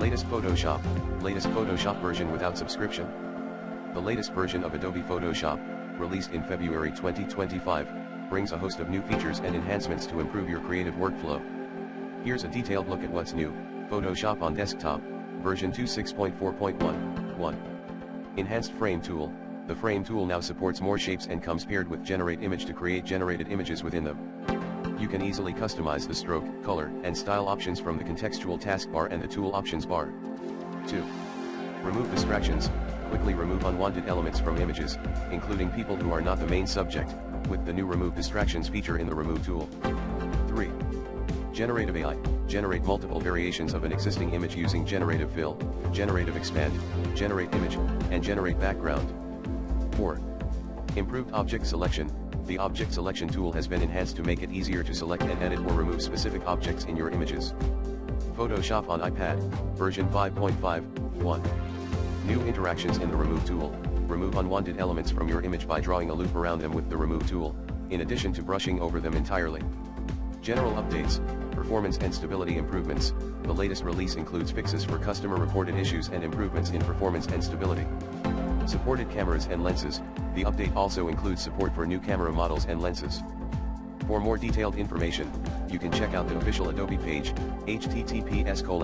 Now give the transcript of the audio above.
Latest Photoshop, latest Photoshop version without subscription. The latest version of Adobe Photoshop, released in February 2025, brings a host of new features and enhancements to improve your creative workflow. Here's a detailed look at what's new. Photoshop on desktop, version 2.6.4.1. Enhanced Frame Tool. The Frame tool now supports more shapes and comes paired with Generate Image to create generated images within them. You can easily customize the stroke, color, and style options from the contextual taskbar and the tool options bar. 2. Remove distractions. Quickly remove unwanted elements from images, including people who are not the main subject, with the new Remove Distractions feature in the Remove tool. 3. Generative AI. Generate multiple variations of an existing image using Generative Fill, Generative Expand, Generate Image, and Generate Background. 4. Improved Object Selection. The Object Selection tool has been enhanced to make it easier to select and edit or remove specific objects in your images. Photoshop on iPad, version 5.5.1. New interactions in the Remove tool. Remove unwanted elements from your image by drawing a loop around them with the Remove tool, in addition to brushing over them entirely. General updates, performance and stability improvements. The latest release includes fixes for customer-reported issues and improvements in performance and stability. Supported cameras and lenses. The update also includes support for new camera models and lenses. For more detailed information, you can check out the official Adobe page, https://